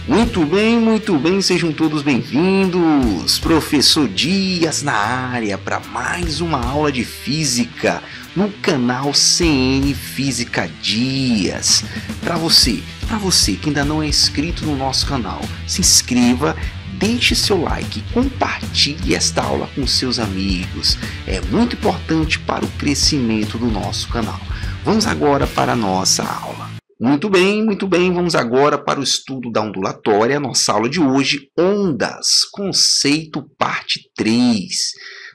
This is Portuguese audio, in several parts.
Muito bem, sejam todos bem-vindos. Professor Dias na área para mais uma aula de física no canal CN Física Dias. Para você que ainda não é inscrito no nosso canal, se inscreva, deixe seu like, compartilhe esta aula com seus amigos. É muito importante para o crescimento do nosso canal. Vamos agora para a nossa aula. Muito bem, vamos agora para o estudo da ondulatória, nossa aula de hoje, ondas, conceito parte 3.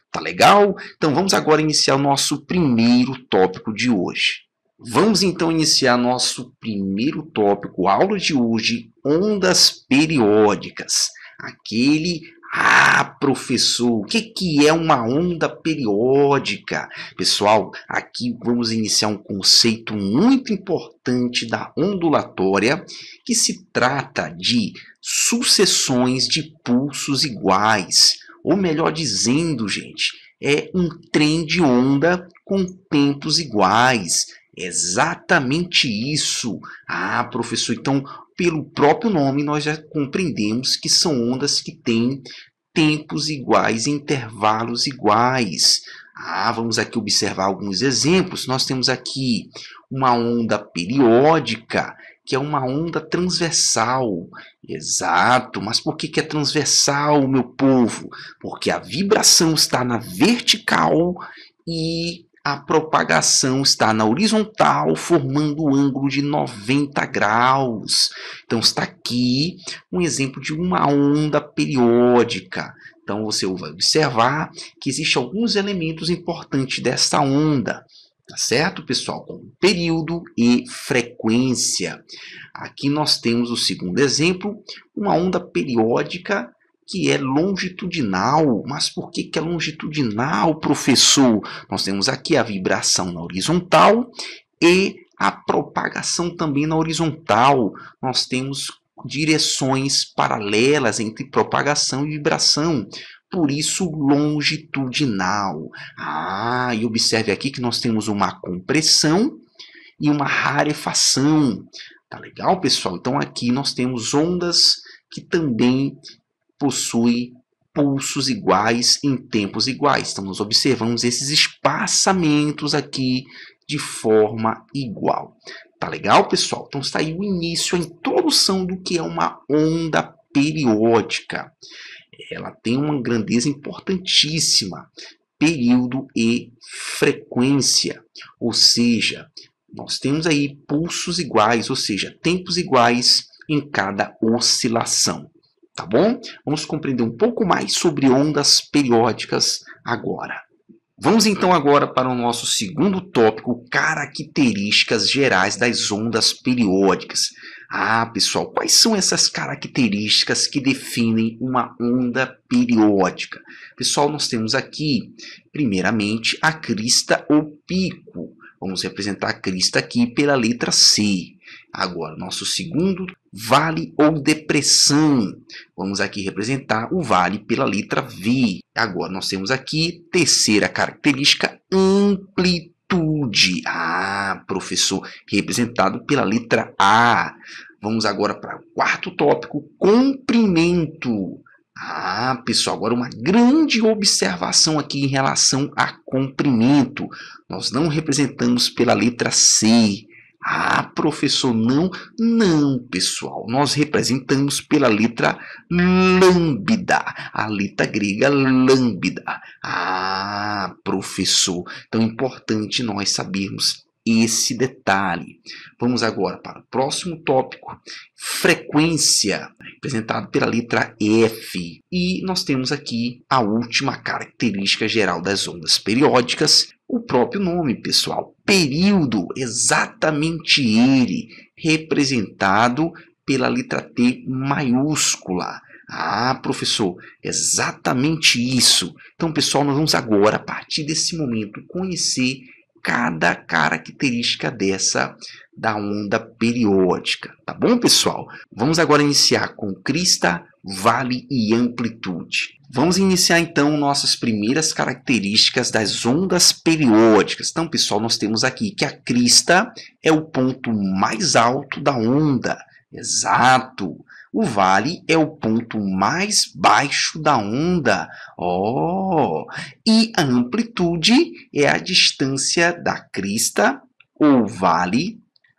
Tá legal? Então vamos agora iniciar o nosso primeiro tópico de hoje. Vamos então iniciar nosso primeiro tópico, aula de hoje, ondas periódicas. Professor, o que é uma onda periódica? Pessoal, aqui vamos iniciar um conceito muito importante da ondulatória, que se trata de sucessões de pulsos iguais. Ou melhor dizendo, gente, é um trem de onda com tempos iguais. Exatamente isso. Professor, então, pelo próprio nome, nós já compreendemos que são ondas que têm tempos iguais, intervalos iguais. Vamos aqui observar alguns exemplos. Nós temos aqui uma onda periódica, que é uma onda transversal. Exato, mas por que é transversal, meu povo? Porque a vibração está na vertical e a propagação está na horizontal, formando um ângulo de 90 graus. Então, está aqui um exemplo de uma onda periódica. Então, você vai observar que existem alguns elementos importantes desta onda. Tá certo, pessoal? Como período e frequência. Aqui nós temos o segundo exemplo, uma onda periódica que é longitudinal. Mas por que é longitudinal, professor? Nós temos aqui a vibração na horizontal e a propagação também na horizontal. Nós temos direções paralelas entre propagação e vibração. Por isso, longitudinal. E observe aqui que nós temos uma compressão e uma rarefação. Tá legal, pessoal? Então, aqui nós temos ondas que também possui pulsos iguais em tempos iguais. Então, nós observamos esses espaçamentos aqui de forma igual. Tá legal, pessoal? Então, está aí o início, a introdução do que é uma onda periódica. Ela tem uma grandeza importantíssima, período e frequência. Ou seja, nós temos aí pulsos iguais, ou seja, tempos iguais em cada oscilação. Tá bom? Vamos compreender um pouco mais sobre ondas periódicas agora. Vamos então agora para o nosso segundo tópico, características gerais das ondas periódicas. Pessoal, quais são essas características que definem uma onda periódica? Pessoal, nós temos aqui, primeiramente, a crista ou pico. Vamos representar a crista aqui pela letra C. Agora, nosso segundo, vale ou depressão. Vamos aqui representar o vale pela letra V. Agora, nós temos aqui, terceira característica, amplitude. Professor, representado pela letra A. Vamos agora para o quarto tópico, comprimento. Pessoal, agora uma grande observação aqui em relação a comprimento. Nós não representamos pela letra C. Professor, não, pessoal. Nós representamos pela letra lambda, a letra grega lambda. Professor, então é importante nós sabermos esse detalhe. Vamos agora para o próximo tópico, frequência, representado pela letra F. E nós temos aqui a última característica geral das ondas periódicas, o próprio nome, pessoal, período, exatamente ele, representado pela letra T maiúscula. Professor, exatamente isso. Então, pessoal, nós vamos agora, a partir desse momento, conhecer cada característica da onda periódica. Tá bom, pessoal? Vamos agora iniciar com crista, vale e amplitude. Vamos iniciar então nossas primeiras características das ondas periódicas. Então, pessoal, nós temos aqui que a crista é o ponto mais alto da onda. Exato. O vale é o ponto mais baixo da onda. E a amplitude é a distância da crista ou vale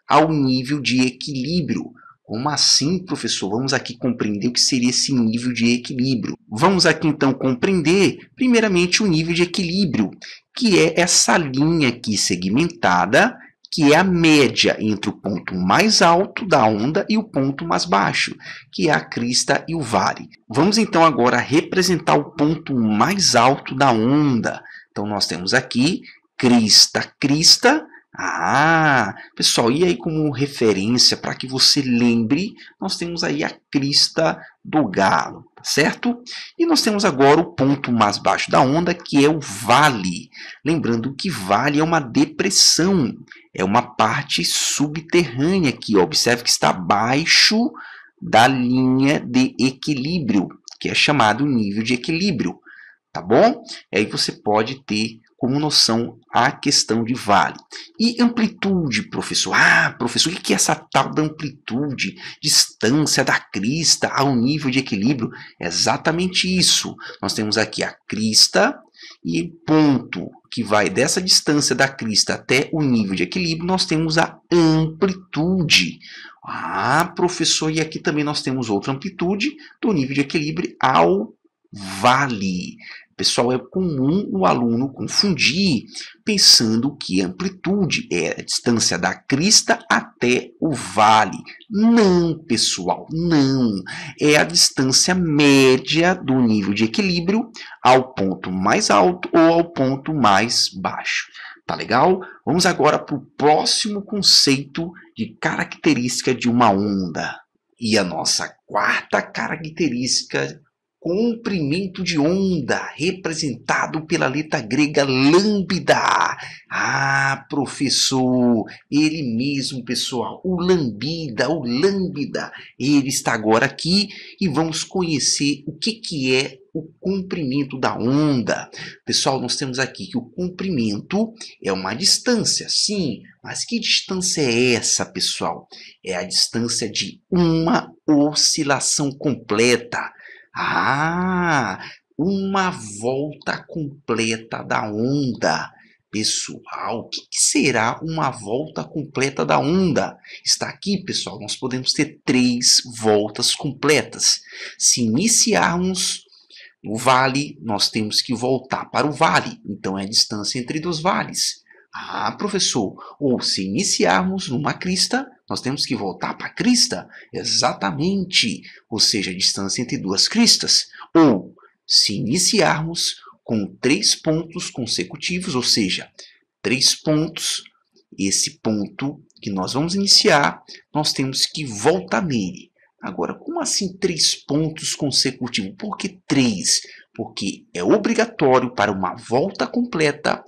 ao nível de equilíbrio. Como assim, professor? Vamos aqui compreender o que seria esse nível de equilíbrio. Vamos aqui, então, compreender, primeiramente, o nível de equilíbrio, que é essa linha aqui segmentada, que é a média entre o ponto mais alto da onda e o ponto mais baixo, que é a crista e o vale. Vamos, então, agora representar o ponto mais alto da onda. Então, nós temos aqui crista, crista. Pessoal, e aí como referência, para que você lembre, nós temos aí a crista do galo, tá certo? E nós temos agora o ponto mais baixo da onda, que é o vale. Lembrando que vale é uma depressão, é uma parte subterrânea aqui, ó. Observe que está abaixo da linha de equilíbrio, que é chamado nível de equilíbrio, tá bom? E aí você pode ter como noção a questão de vale. E amplitude, professor? Professor, o que é essa tal da amplitude? Distância da crista ao nível de equilíbrio? É exatamente isso. Nós temos aqui a crista e o ponto que vai dessa distância da crista até o nível de equilíbrio, nós temos a amplitude. Professor, e aqui também nós temos outra amplitude do nível de equilíbrio ao vale. Pessoal, é comum o aluno confundir pensando que amplitude é a distância da crista até o vale. Não, pessoal, não. É a distância média do nível de equilíbrio ao ponto mais alto ou ao ponto mais baixo. Tá legal? Vamos agora para o próximo conceito de característica de uma onda. E a nossa quarta característica, comprimento de onda, representado pela letra grega lambda. Professor, ele mesmo, pessoal, o lambda, ele está agora aqui e vamos conhecer o que é o comprimento da onda. Pessoal, nós temos aqui que o comprimento é uma distância, sim, mas que distância é essa, pessoal? É a distância de uma oscilação completa. Uma volta completa da onda. Pessoal, o que será uma volta completa da onda? Está aqui, pessoal, nós podemos ter 3 voltas completas. Se iniciarmos no vale, nós temos que voltar para o vale. Então, é a distância entre dois vales. Professor, ou se iniciarmos numa crista, nós temos que voltar para a crista. Exatamente. Ou seja, a distância entre duas cristas. Ou se iniciarmos com 3 pontos consecutivos, ou seja, 3 pontos, esse ponto que nós vamos iniciar, nós temos que voltar nele. Agora, como assim 3 pontos consecutivos? Por que 3? Porque é obrigatório para uma volta completa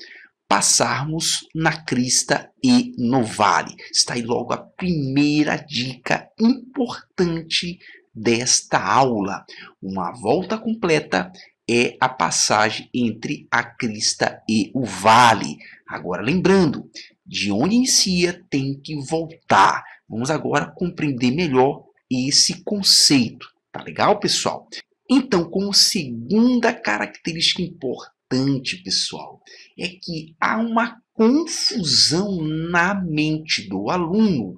passarmos na crista e no vale. Está aí logo a primeira dica importante desta aula. Uma volta completa é a passagem entre a crista e o vale. Agora, lembrando, de onde inicia tem que voltar. Vamos agora compreender melhor esse conceito. Tá legal, pessoal? Então, como segunda característica importante, pessoal, é que há uma confusão na mente do aluno,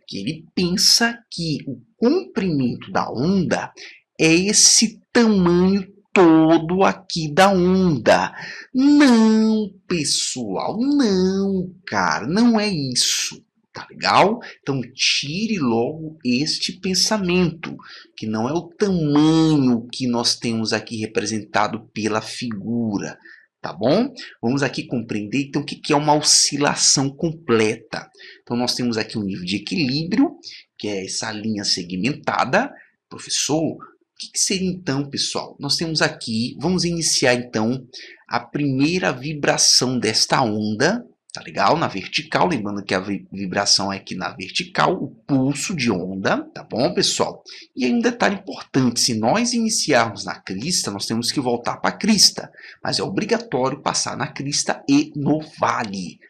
que ele pensa que o comprimento da onda é esse tamanho todo aqui da onda. Não, pessoal, não, cara, não é isso. Tá legal? Então tire logo este pensamento, que não é o tamanho que nós temos aqui representado pela figura, tá bom? Vamos aqui compreender então o que é uma oscilação completa. Então nós temos aqui um nível de equilíbrio, que é essa linha segmentada. Professor, o que seria então, pessoal? Nós temos aqui, vamos iniciar então a primeira vibração desta onda. Tá legal? Na vertical, lembrando que a vibração é aqui na vertical, o pulso de onda, tá bom, pessoal? E aí um detalhe importante, se nós iniciarmos na crista, nós temos que voltar para a crista, mas é obrigatório passar na crista e no vale.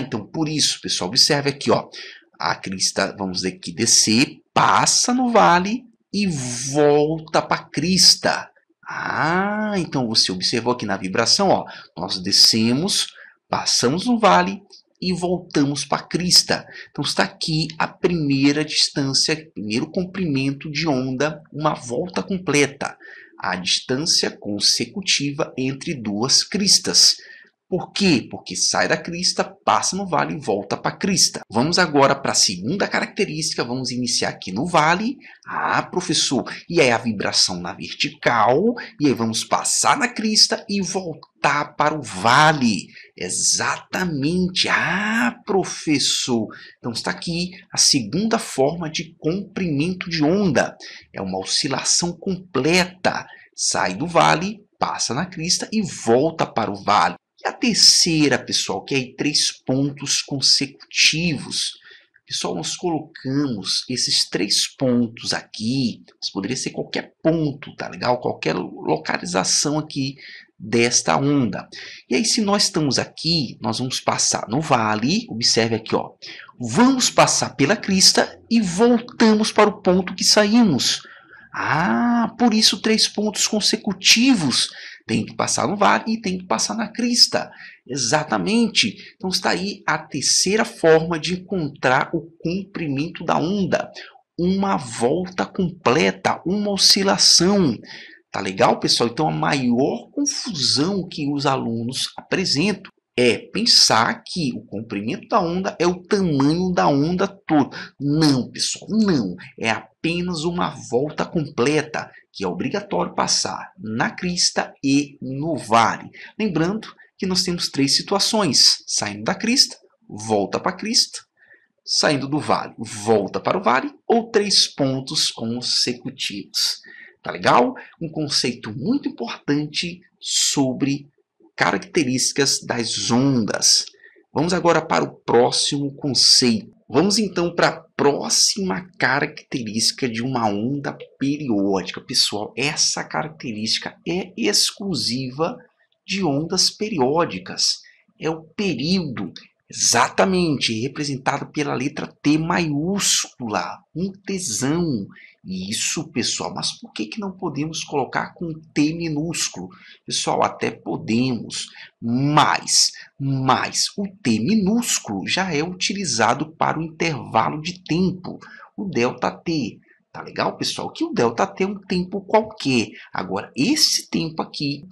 Então por isso, pessoal, observe aqui, ó, a crista, vamos dizer que descer, passa no vale e volta para a crista. Ah, então você observou aqui na vibração, ó, nós descemos, passamos no vale e voltamos para a crista. Então está aqui a primeira distância, primeiro comprimento de onda, uma volta completa. A distância consecutiva entre duas cristas. Por quê? Porque sai da crista, passa no vale e volta para a crista. Vamos agora para a segunda característica. Vamos iniciar aqui no vale. Ah, professor, e aí a vibração na vertical. E aí vamos passar na crista e voltar para o vale. Exatamente. Ah, professor. Então está aqui a segunda forma de comprimento de onda. É uma oscilação completa. Sai do vale, passa na crista e volta para o vale. E a terceira, pessoal, que é aí 3 pontos consecutivos. Pessoal, nós colocamos esses 3 pontos aqui. Isso poderia ser qualquer ponto, tá legal? Qualquer localização aqui desta onda. E aí, se nós estamos aqui, nós vamos passar no vale. Observe aqui, ó. Vamos passar pela crista e voltamos para o ponto que saímos. Ah, por isso 3 pontos consecutivos. Tem que passar no vale e tem que passar na crista. Exatamente. Então está aí a terceira forma de encontrar o comprimento da onda. Uma volta completa, uma oscilação. Tá legal, pessoal? Então a maior confusão que os alunos apresentam é pensar que o comprimento da onda é o tamanho da onda toda. Não, pessoal, não. É apenas uma volta completa, que é obrigatório passar na crista e no vale. Lembrando que nós temos 3 situações. Saindo da crista, volta para a crista. Saindo do vale, volta para o vale. Ou 3 pontos consecutivos. Tá legal? Um conceito muito importante sobre características das ondas. Vamos agora para o próximo conceito. Vamos então para a próxima característica de uma onda periódica. Pessoal, essa característica é exclusiva de ondas periódicas. É o período, exatamente, representado pela letra T maiúscula, um Tzão. Isso, pessoal, mas por que não podemos colocar com T minúsculo? Pessoal, até podemos, mas o T minúsculo já é utilizado para o intervalo de tempo, o ΔT. Tá legal, pessoal? Que o ΔT é um tempo qualquer. Agora, esse tempo aqui,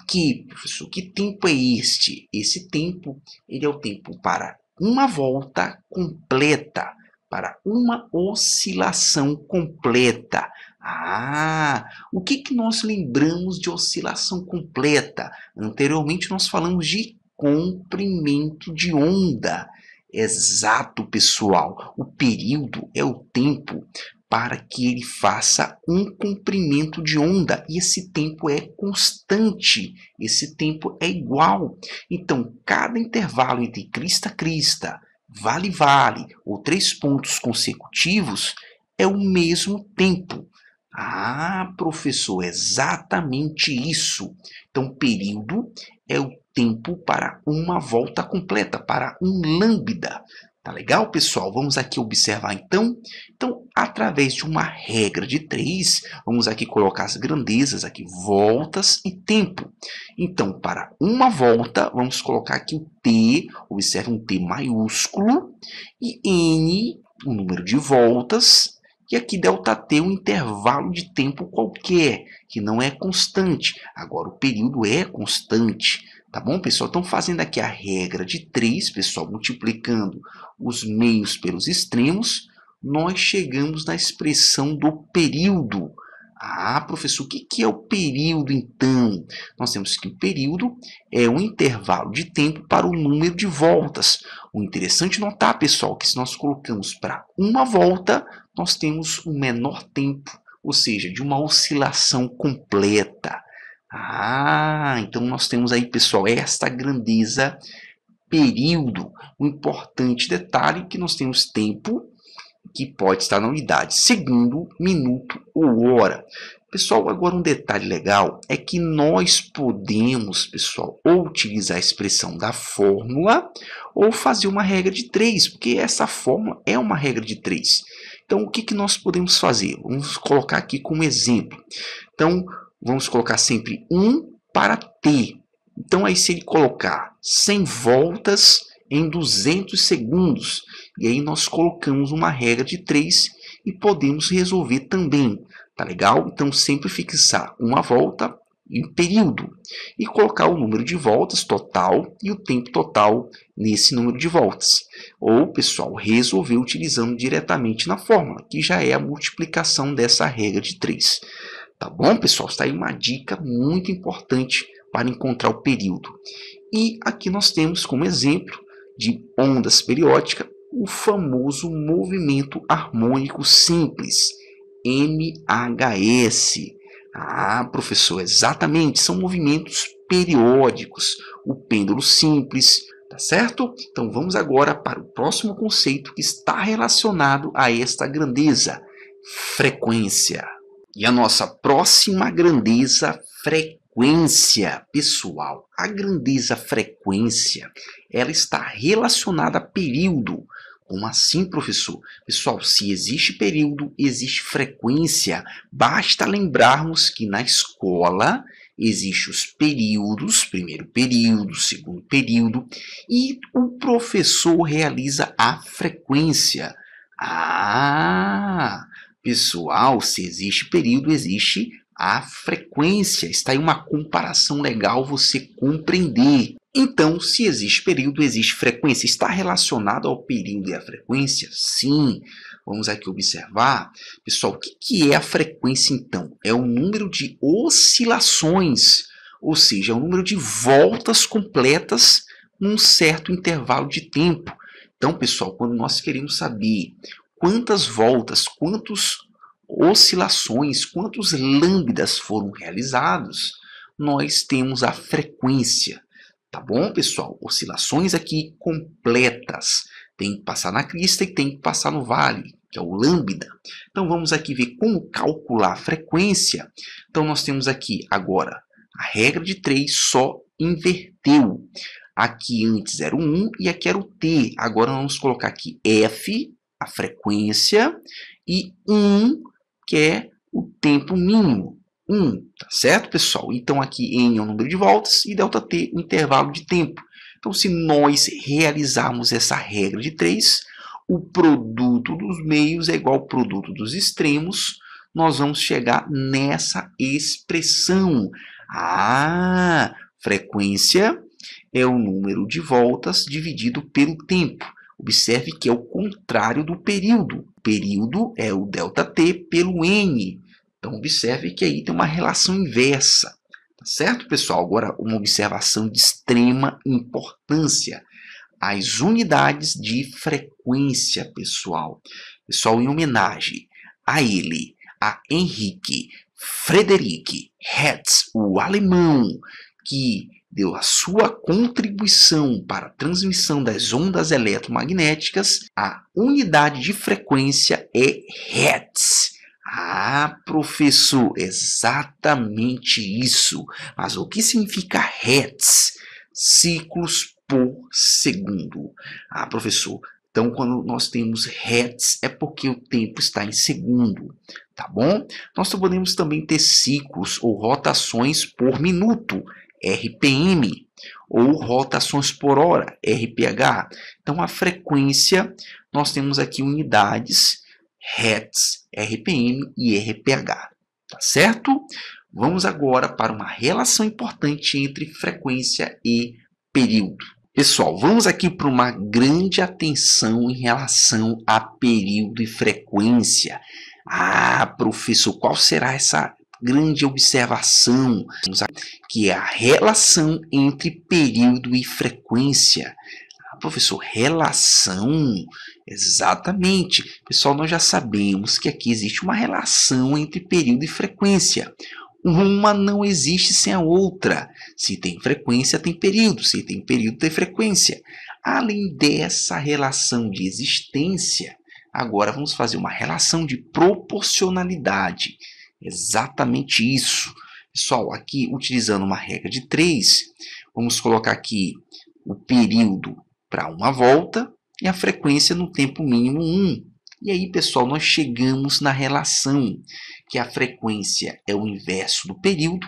professor, que tempo é este? Esse tempo, ele é o tempo para uma volta completa, para uma oscilação completa. Ah, o que nós lembramos de oscilação completa? Anteriormente nós falamos de comprimento de onda. Exato, pessoal. O período é o tempo para que ele faça um comprimento de onda. E esse tempo é constante. Esse tempo é igual. Então, cada intervalo entre crista a crista, vale-vale ou 3 pontos consecutivos é o mesmo tempo. Ah, professor, exatamente isso. Então, período é o tempo para uma volta completa, para um lambda. Tá legal, pessoal? Vamos aqui observar então. Então, através de uma regra de 3, vamos aqui colocar as grandezas aqui, voltas e tempo. Então, para uma volta, vamos colocar aqui o T, observe um T maiúsculo, e N, o número de voltas, e aqui ΔT, um intervalo de tempo qualquer, que não é constante. Agora, o período é constante. Tá bom, pessoal? Então, fazendo aqui a regra de 3, pessoal, multiplicando os meios pelos extremos, nós chegamos na expressão do período. Ah, professor, o que é o período, então? Nós temos que o período é um intervalo de tempo para o número de voltas. O interessante notar, pessoal, que se nós colocamos para uma volta, nós temos um menor tempo, ou seja, de uma oscilação completa. Ah, então nós temos aí, pessoal, esta grandeza período. Um importante detalhe que nós temos tempo, que pode estar na unidade segundo, minuto ou hora. Pessoal, agora um detalhe legal é que nós podemos, pessoal, ou utilizar a expressão da fórmula ou fazer uma regra de 3, porque essa fórmula é uma regra de 3. Então, o que, que nós podemos fazer? Vamos colocar aqui como exemplo. Então, vamos colocar sempre 1 para t. Então, aí se ele colocar 100 voltas em 200 segundos, e aí nós colocamos uma regra de 3 e podemos resolver também, tá legal? Então, sempre fixar uma volta em período e colocar o número de voltas total e o tempo total nesse número de voltas. Ou, pessoal, resolver utilizando diretamente na fórmula, que já é a multiplicação dessa regra de 3. Tá bom, pessoal? Está aí uma dica muito importante para encontrar o período. E aqui nós temos como exemplo de ondas periódicas o famoso movimento harmônico simples, MHS. Ah, professor, exatamente, são movimentos periódicos, o pêndulo simples, tá certo? Então vamos agora para o próximo conceito que está relacionado a esta grandeza, frequência. E a nossa próxima grandeza, frequência, pessoal. A grandeza frequência, ela está relacionada a período. Como assim, professor? Pessoal, se existe período, existe frequência. Basta lembrarmos que na escola existem os períodos, primeiro período, segundo período, e o professor realiza a frequência. Ah, pessoal, se existe período, existe a frequência. Está aí uma comparação legal você compreender. Então, se existe período, existe frequência. Está relacionado ao período e à frequência? Sim. Vamos aqui observar. Pessoal, o que é a frequência, então? É o número de oscilações, ou seja, é o número de voltas completas num certo intervalo de tempo. Então, pessoal, quando nós queremos saber quantas voltas, quantas oscilações, quantos lambdas foram realizados, nós temos a frequência. Tá bom, pessoal? Oscilações aqui completas. Tem que passar na crista e tem que passar no vale, que é o lambda. Então, vamos aqui ver como calcular a frequência. Então, nós temos aqui agora a regra de 3 só inverteu. Aqui antes era o 1 e aqui era o t. Agora, vamos colocar aqui f, a frequência, e 1, que é o tempo mínimo. 1, tá certo, pessoal? Então, aqui n é o número de voltas e ΔT o intervalo de tempo. Então, se nós realizarmos essa regra de 3, o produto dos meios é igual ao produto dos extremos, nós vamos chegar nessa expressão. Ah, frequência é o número de voltas dividido pelo tempo. Observe que é o contrário do período. O período é o ΔT pelo n. Então, observe que aí tem uma relação inversa. Tá certo, pessoal? Agora, uma observação de extrema importância. As unidades de frequência, pessoal. Pessoal, em homenagem a ele, a Henrique Frederic Hertz, o alemão, que deu a sua contribuição para a transmissão das ondas eletromagnéticas, a unidade de frequência é Hertz. Ah, professor, exatamente isso. Mas o que significa Hertz? Ciclos por segundo. Ah, professor, então quando nós temos Hertz é porque o tempo está em segundo, tá bom? Nós podemos também ter ciclos ou rotações por minuto, RPM, ou rotações por hora, RPH. Então, a frequência, nós temos aqui unidades, Hertz, RPM e RPH, tá certo? Vamos agora para uma relação importante entre frequência e período. Pessoal, vamos aqui para uma grande atenção em relação a período e frequência. Ah, professor, qual será essa grande observação, que é a relação entre período e frequência? Ah, professor, relação? Exatamente. Pessoal, nós já sabemos que aqui existe uma relação entre período e frequência. Uma não existe sem a outra. Se tem frequência, tem período. Se tem período, tem frequência. Além dessa relação de existência, agora vamos fazer uma relação de proporcionalidade. Exatamente isso. Pessoal, aqui utilizando uma regra de 3, vamos colocar aqui o período para uma volta e a frequência no tempo mínimo 1. E aí, pessoal, nós chegamos na relação que a frequência é o inverso do período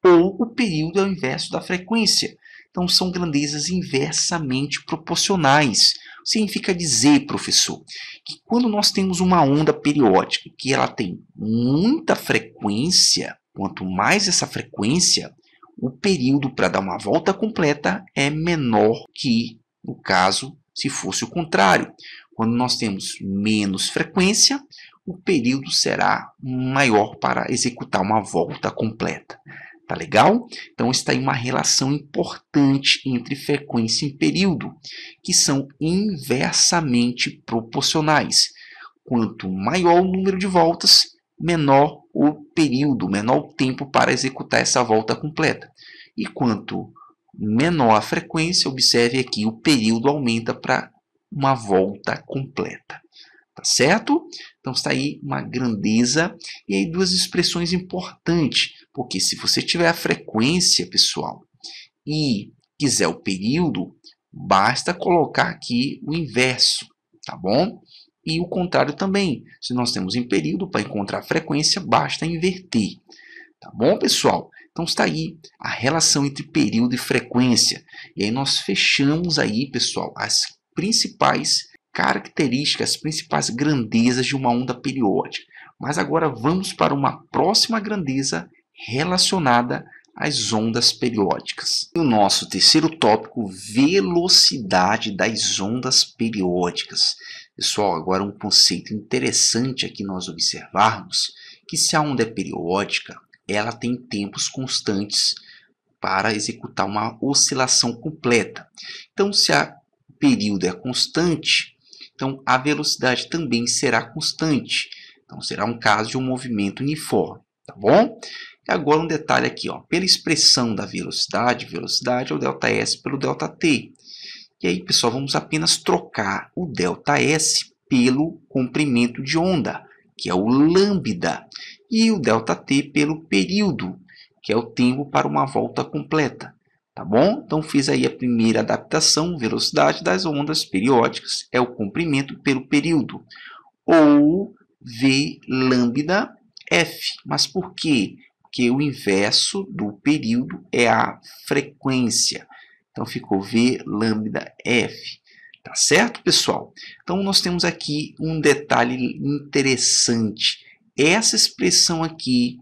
ou o período é o inverso da frequência. Então, são grandezas inversamente proporcionais. Significa dizer, professor, que quando nós temos uma onda periódica que ela tem muita frequência, quanto mais essa frequência, o período para dar uma volta completa é menor que, no caso, se fosse o contrário. Quando nós temos menos frequência, o período será maior para executar uma volta completa. Tá legal? Então está aí uma relação importante entre frequência e período, que são inversamente proporcionais. Quanto maior o número de voltas, menor o período, menor o tempo para executar essa volta completa. E quanto menor a frequência, observe aqui, o período aumenta para uma volta completa. Tá certo? Então está aí uma grandeza e aí duas expressões importantes, porque se você tiver a frequência, pessoal, e quiser o período, basta colocar aqui o inverso, tá bom? E o contrário também. Se nós temos em período, para encontrar a frequência, basta inverter. Tá bom, pessoal? Então está aí a relação entre período e frequência. E aí nós fechamos aí, pessoal, as principais características, as principais grandezas de uma onda periódica. Mas agora vamos para uma próxima grandeza relacionada às ondas periódicas. O nosso terceiro tópico, velocidade das ondas periódicas. Pessoal, agora um conceito interessante aqui nós observarmos, que se a onda é periódica, ela tem tempos constantes para executar uma oscilação completa. Então, se o período é constante, então a velocidade também será constante. Então, será um caso de um movimento uniforme, tá bom? E agora um detalhe aqui, ó, pela expressão da velocidade é o ΔS pelo ΔT. E aí, pessoal, vamos apenas trocar o ΔS pelo comprimento de onda, que é o lambda, e o ΔT pelo período, que é o tempo para uma volta completa. Tá bom? Então, fiz aí a primeira adaptação, velocidade das ondas periódicas é o comprimento pelo período, ou V lambda F. Mas por quê? Porque o inverso do período é a frequência. Então, ficou V lambda F. Tá certo, pessoal? Então, nós temos aqui um detalhe interessante. Essa expressão aqui,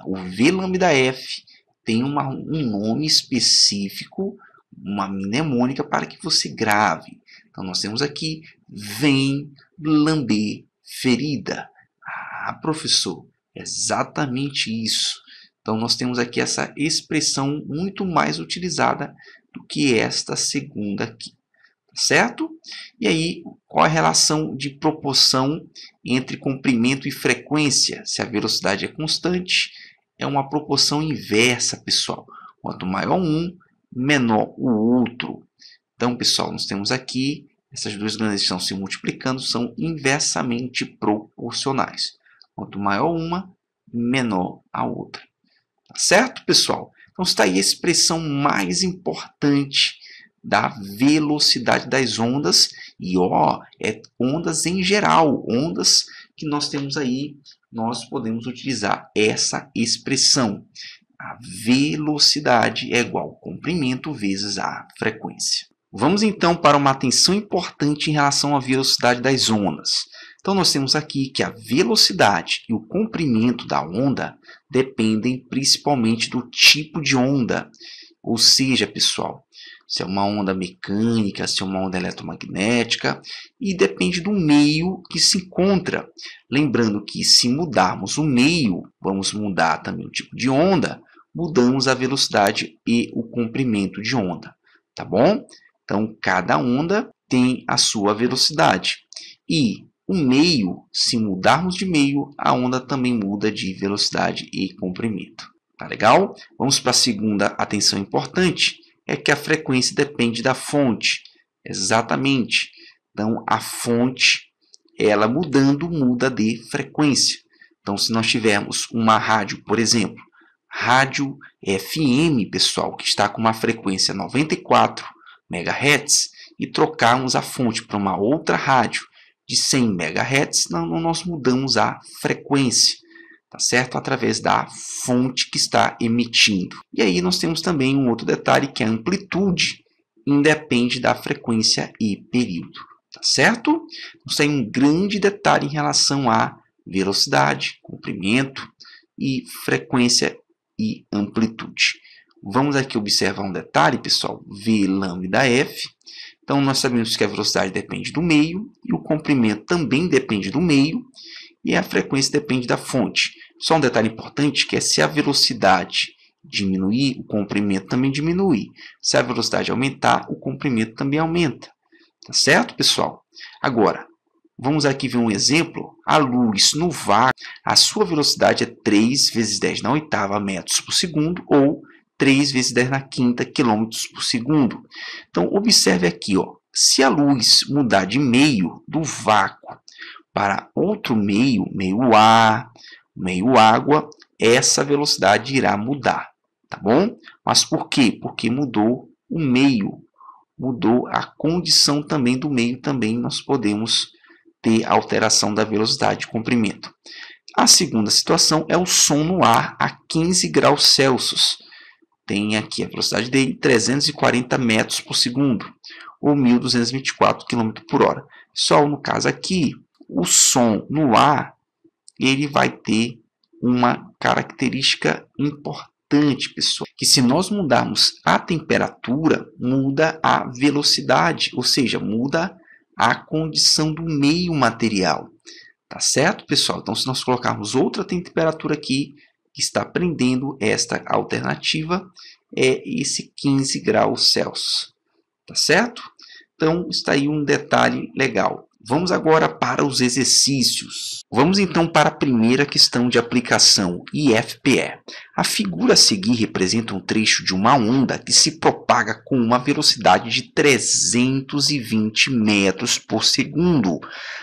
o V lambda F, tem um nome específico, uma mnemônica para que você grave. Então, nós temos aqui, vem lamber ferida. Ah, professor, exatamente isso. Então, nós temos aqui essa expressão muito mais utilizada do que esta segunda aqui. Certo? E aí, qual a relação de proporção entre comprimento e frequência? Se a velocidade é constante, é uma proporção inversa, pessoal. Quanto maior um, menor o outro. Então, pessoal, nós temos aqui, essas duas grandezas estão se multiplicando, são inversamente proporcionais. Quanto maior uma, menor a outra. Tá certo, pessoal? Então, está aí a expressão mais importante da velocidade das ondas, e ondas em geral, ondas que nós temos aí, nós podemos utilizar essa expressão. A velocidade é igual ao comprimento vezes a frequência. Vamos então para uma atenção importante em relação à velocidade das ondas. Então nós temos aqui que a velocidade e o comprimento da onda dependem principalmente do tipo de onda, ou seja, pessoal, se é uma onda mecânica, se é uma onda eletromagnética, e depende do meio que se encontra. Lembrando que se mudarmos o meio, vamos mudar também o tipo de onda, mudamos a velocidade e o comprimento de onda, tá bom? Então, cada onda tem a sua velocidade. E o meio, se mudarmos de meio, a onda também muda de velocidade e comprimento. Tá legal? Vamos para a segunda atenção importante, é que a frequência depende da fonte. Exatamente. Então, a fonte, ela mudando, muda de frequência. Então, se nós tivermos uma rádio, por exemplo, rádio FM, pessoal, que está com uma frequência 94 MHz, e trocarmos a fonte para uma outra rádio de 100 MHz, nós mudamos a frequência, tá certo? Através da fonte que está emitindo. E aí nós temos também um outro detalhe, que a amplitude independe da frequência e período, tá certo? Então tem um grande detalhe em relação à velocidade, comprimento e frequência e amplitude. Vamos aqui observar um detalhe, pessoal, V lambda F. Então, nós sabemos que a velocidade depende do meio, e o comprimento também depende do meio, e a frequência depende da fonte. Só um detalhe importante, que é se a velocidade diminuir, o comprimento também diminui. Se a velocidade aumentar, o comprimento também aumenta. Tá certo, pessoal? Agora, vamos aqui ver um exemplo. A luz no vácuo, a sua velocidade é 3 vezes 10 na oitava metros por segundo, ou 3 vezes 10 na quinta quilômetros por segundo. Então, observe aqui, ó, se a luz mudar de meio do vácuo para outro meio, meio ar, meio água, essa velocidade irá mudar, tá bom? Mas por quê? Porque mudou o meio, mudou a condição também do meio, também nós podemos ter alteração da velocidade de comprimento. A segunda situação é o som no ar a 15 graus Celsius. Tem aqui a velocidade dele, 340 metros por segundo, ou 1.224 km por hora. Só no caso aqui, o som no ar, ele vai ter uma característica importante, pessoal, que se nós mudarmos a temperatura, muda a velocidade, ou seja, muda a condição do meio material. Tá certo, pessoal? Então, se nós colocarmos outra temperatura aqui, que está prendendo esta alternativa, é esse 15 graus Celsius. Tá certo? Então, está aí um detalhe legal. Vamos agora para os exercícios. Vamos então para a primeira questão de aplicação, IFPE. A figura a seguir representa um trecho de uma onda que se propaga com uma velocidade de 320 metros por segundo.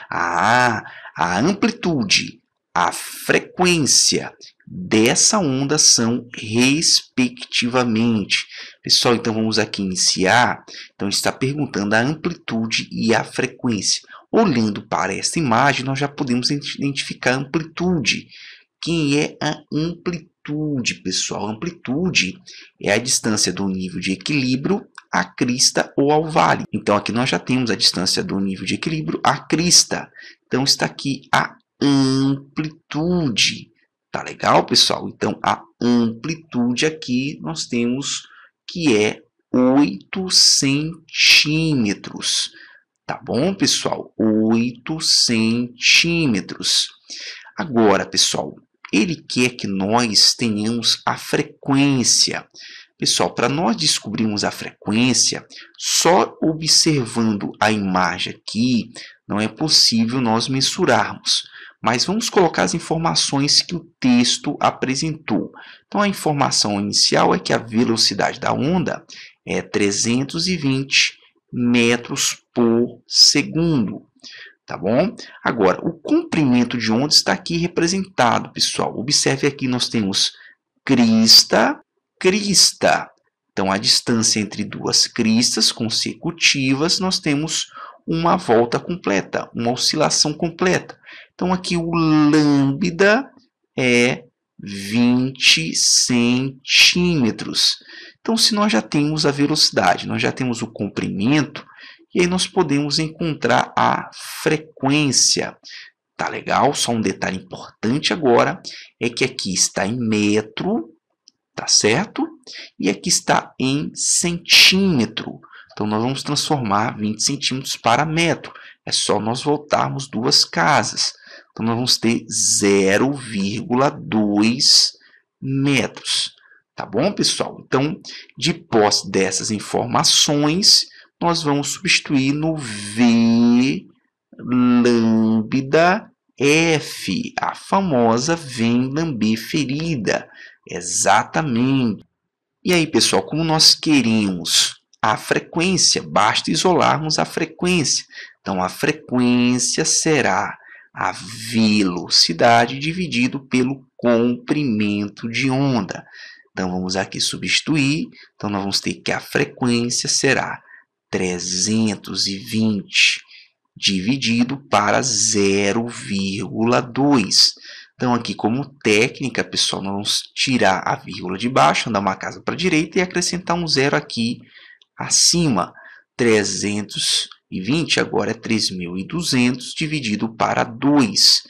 A amplitude, a frequência dessa onda são respectivamente. Pessoal, então vamos aqui iniciar. Então está perguntando a amplitude e a frequência. Olhando para esta imagem, nós já podemos identificar a amplitude. Quem é a amplitude, pessoal? A amplitude é a distância do nível de equilíbrio à crista ou ao vale. Então aqui nós já temos a distância do nível de equilíbrio à crista. Então está aqui a amplitude. Tá legal, pessoal? Então, a amplitude aqui nós temos que é 8 centímetros. Tá bom, pessoal? 8 centímetros. Agora, pessoal, ele quer que nós tenhamos a frequência. Pessoal, para nós descobrirmos a frequência, só observando a imagem aqui, não é possível nós mensurarmos. Mas vamos colocar as informações que o texto apresentou. Então, a informação inicial é que a velocidade da onda é 320 metros por segundo. Tá bom? Agora, o comprimento de onda está aqui representado, pessoal. Observe aqui, nós temos crista, crista. Então, a distância entre duas cristas consecutivas, nós temos uma volta completa, uma oscilação completa. Então, aqui o lambda é 20 centímetros. Então, se nós já temos a velocidade, nós já temos o comprimento, e aí nós podemos encontrar a frequência. Tá legal? Só um detalhe importante agora é que aqui está em metro, tá certo? E aqui está em centímetro. Então, nós vamos transformar 20 centímetros para metro. É só nós voltarmos duas casas. Então, nós vamos ter 0,2 metros. Tá bom, pessoal? Então, de posse dessas informações, nós vamos substituir no V lambda F, a famosa vem lamber ferida. Exatamente. E aí, pessoal, como nós queremos a frequência, basta isolarmos a frequência. Então, a frequência será a velocidade dividido pelo comprimento de onda. Então, vamos aqui substituir. Então, nós vamos ter que a frequência será 320 dividido para 0,2. Então, aqui como técnica, pessoal, nós vamos tirar a vírgula de baixo, andar uma casa para a direita e acrescentar um zero aqui acima. 320 agora é 3.200 dividido para 2.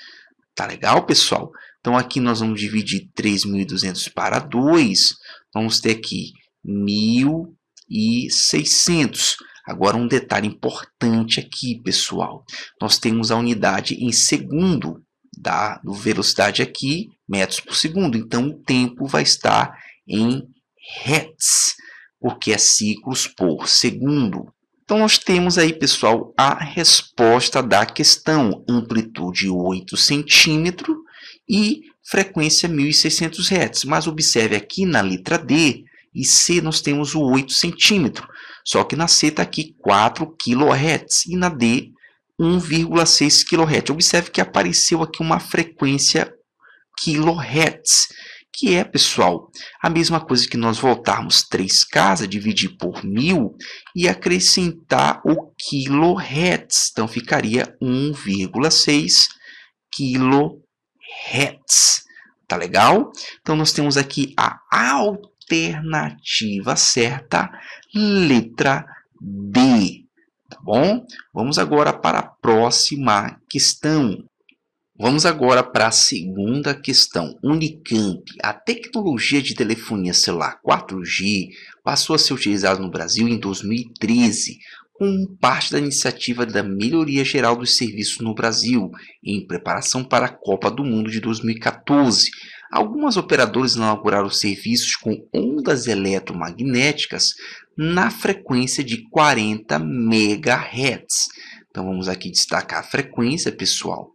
Tá legal, pessoal? Então, aqui nós vamos dividir 3.200 para 2. Vamos ter aqui 1.600. Agora, um detalhe importante aqui, pessoal. Nós temos a unidade em segundo da velocidade aqui, metros por segundo. Então, o tempo vai estar em hertz, porque é ciclos por segundo. Então, nós temos aí, pessoal, a resposta da questão. Amplitude 8 centímetros e frequência 1.600 Hz. Mas observe aqui na letra D e C nós temos o 8 centímetros. Só que na C está aqui 4 kHz e na D 1,6 kHz. Observe que apareceu aqui uma frequência kHz, que é, pessoal, a mesma coisa que nós voltarmos 3 casas, dividir por 1.000 e acrescentar o kHz. Então, ficaria 1,6 kHz. Tá legal? Então, nós temos aqui a alternativa certa, letra D. Tá bom? Vamos agora para a próxima questão. Vamos agora para a segunda questão. Unicamp. A tecnologia de telefonia celular 4G passou a ser utilizada no Brasil em 2013, como parte da iniciativa da melhoria geral dos serviços no Brasil, em preparação para a Copa do Mundo de 2014. Algumas operadoras inauguraram serviços com ondas eletromagnéticas na frequência de 40 MHz. Então, vamos aqui destacar a frequência, pessoal.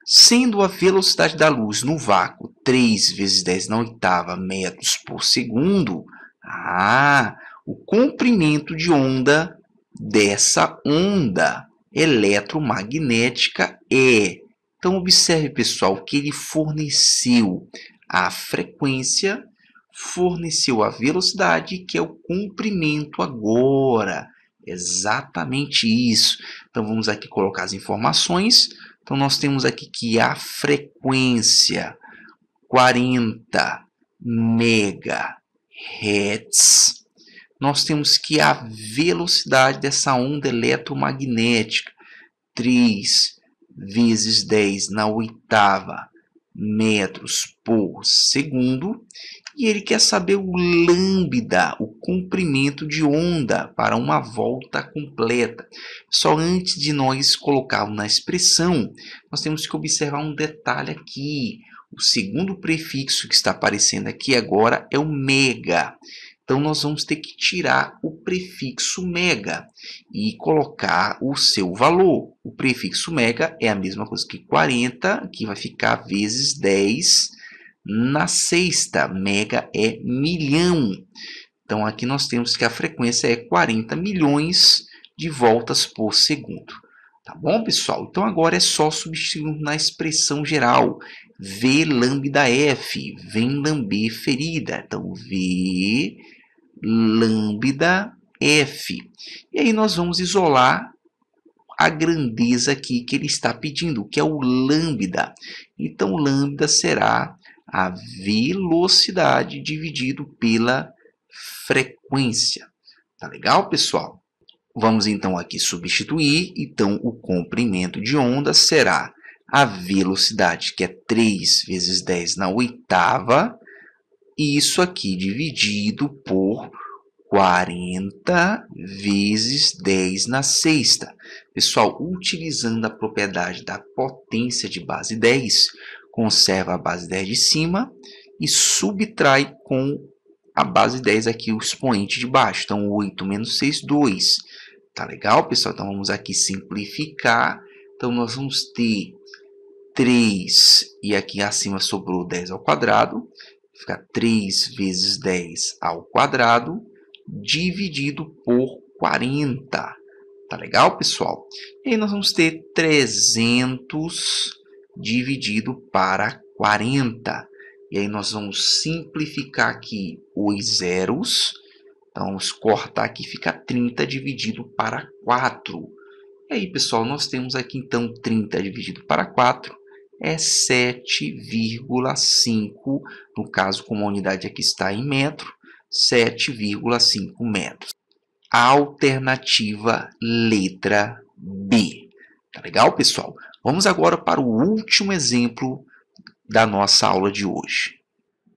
Sendo a velocidade da luz no vácuo 3 vezes 10 na oitava metros por segundo, o comprimento de onda dessa onda eletromagnética é... Então, observe, pessoal, que ele forneceu a frequência, forneceu a velocidade, que é o comprimento agora. Exatamente isso. Então, vamos aqui colocar as informações. Então, nós temos aqui que a frequência 40 MHz. Nós temos que a velocidade dessa onda eletromagnética, 3 vezes 10 na oitava metros por segundo. E ele quer saber o lambda, o comprimento de onda para uma volta completa. Só antes de nós colocarmos na expressão, nós temos que observar um detalhe aqui. O segundo prefixo que está aparecendo aqui agora é o mega. Então, nós vamos ter que tirar o prefixo mega e colocar o seu valor. O prefixo mega é a mesma coisa que 40, que vai ficar vezes 10 na sexta. Mega é milhão. Então, aqui nós temos que a frequência é 40 milhões de voltas por segundo. Tá bom, pessoal? Então, agora é só substituir na expressão geral. V lambda F, vem lamber ferida. Então, V lambda F. E aí nós vamos isolar a grandeza aqui que ele está pedindo, que é o lambda. Então, lambda será a velocidade dividido pela frequência. Tá legal, pessoal? Vamos então aqui substituir. Então, o comprimento de onda será a velocidade, que é 3 vezes 10 na oitava. Isso aqui dividido por 40 vezes 10 na sexta. Pessoal, utilizando a propriedade da potência de base 10, conserva a base 10 de cima e subtrai com a base 10 aqui o expoente de baixo. Então, 8 menos 6, 2. Tá legal, pessoal? Então, vamos aqui simplificar. Então, nós vamos ter 3 e aqui acima sobrou 10 ao quadrado. Fica 3 vezes 10 ao quadrado dividido por 40. Tá legal, pessoal? E aí nós vamos ter 300 dividido para 40. E aí nós vamos simplificar aqui os zeros. Então, vamos cortar aqui, fica 30 dividido para 4. E aí, pessoal, nós temos aqui então 30 dividido para 4 é 7,5, no caso, como a unidade aqui está em metro, 7,5 metros. Alternativa letra B. Tá legal, pessoal? Vamos agora para o último exemplo da nossa aula de hoje.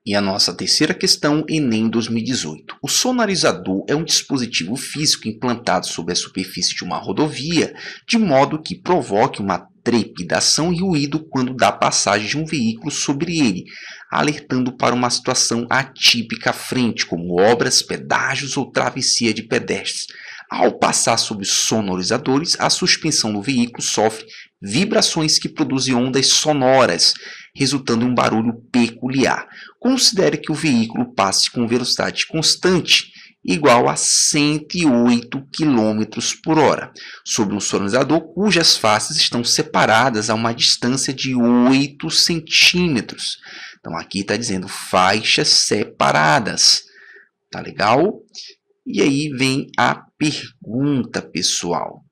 E a nossa terceira questão, Enem 2018. O sonorizador é um dispositivo físico implantado sobre a superfície de uma rodovia, de modo que provoque uma trepidação e ruído quando dá passagem de um veículo sobre ele, alertando para uma situação atípica à frente, como obras, pedágios ou travessia de pedestres. Ao passar sobre os sonorizadores, a suspensão do veículo sofre vibrações que produzem ondas sonoras, resultando em um barulho peculiar. Considere que o veículo passe com velocidade constante, igual a 108 km por hora, sobre um sonorizador cujas faces estão separadas a uma distância de 8 centímetros. Então, aqui está dizendo faixas separadas. Tá legal? E aí vem a pergunta, pessoal.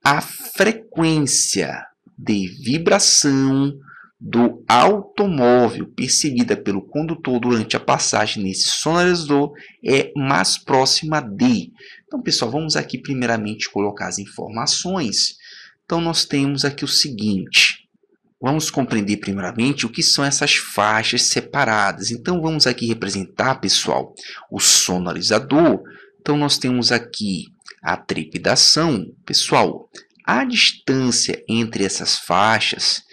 A frequência de vibração do automóvel percebida pelo condutor durante a passagem nesse sonorizador é mais próxima de. Então, pessoal, vamos aqui primeiramente colocar as informações. Então, nós temos aqui o seguinte. Vamos compreender primeiramente o que são essas faixas separadas. Então, vamos aqui representar, pessoal, o sonorizador. Então, nós temos aqui a trepidação. Pessoal, a distância entre essas faixas,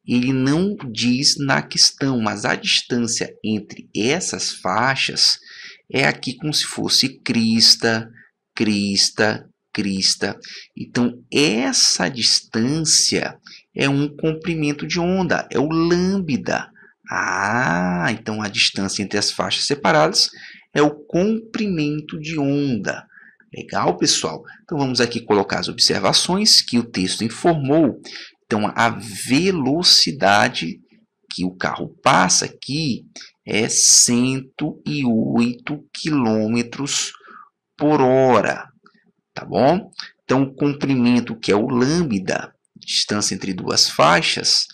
ele não diz na questão, mas a distância entre essas faixas é aqui como se fosse crista, crista, crista. Então, essa distância é um comprimento de onda, é o lambda. Então a distância entre as faixas separadas é o comprimento de onda. Legal, pessoal? Então, vamos aqui colocar as observações que o texto informou. Então, a velocidade que o carro passa aqui é 108 km por hora. Tá bom? Então, o comprimento, que é o lambda, distância entre duas faixas,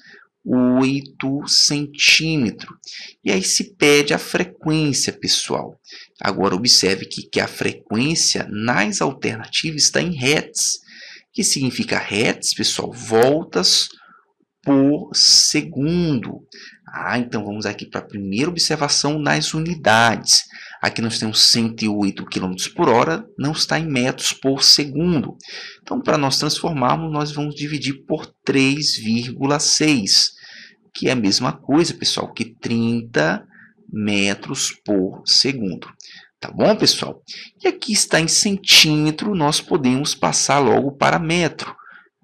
8 centímetros. E aí se pede a frequência, pessoal. Agora, observe que a frequência nas alternativas está em hertz. O que significa hertz, pessoal? Voltas por segundo. Então vamos aqui para a primeira observação nas unidades. Aqui nós temos 108 km por hora, não está em metros por segundo. Então, para nós transformarmos, nós vamos dividir por 3,6, que é a mesma coisa, pessoal, que 30 metros por segundo. Tá bom, pessoal? E aqui está em centímetro, nós podemos passar logo para metro.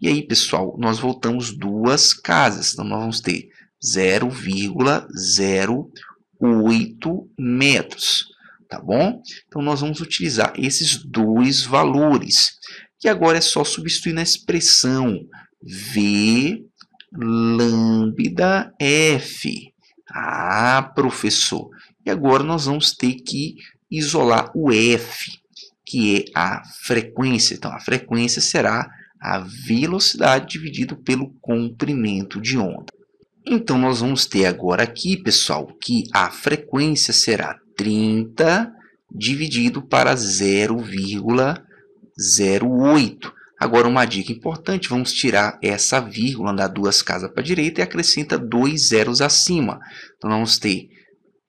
E aí, pessoal, nós voltamos duas casas. Então, nós vamos ter 0,08 metros. Tá bom? Então, nós vamos utilizar esses dois valores. E agora é só substituir na expressão V lambda F. Professor. E agora nós vamos ter que isolar o F, que é a frequência. Então, a frequência será a velocidade dividido pelo comprimento de onda. Então, nós vamos ter agora aqui, pessoal, que a frequência será 30 dividido para 0,08. Agora, uma dica importante, vamos tirar essa vírgula, andar duas casas para a direita e acrescenta 2 zeros acima. Então, nós vamos ter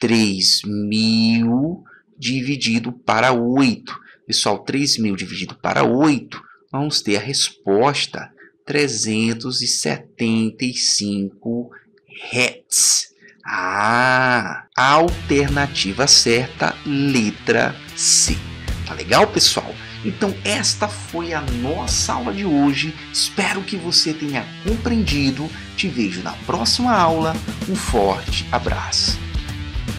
3.000 dividido para 8. Pessoal, 3.000 dividido para 8, vamos ter a resposta 375 Hz. A alternativa certa, letra C. Tá legal, pessoal? Então, esta foi a nossa aula de hoje. Espero que você tenha compreendido. Te vejo na próxima aula. Um forte abraço.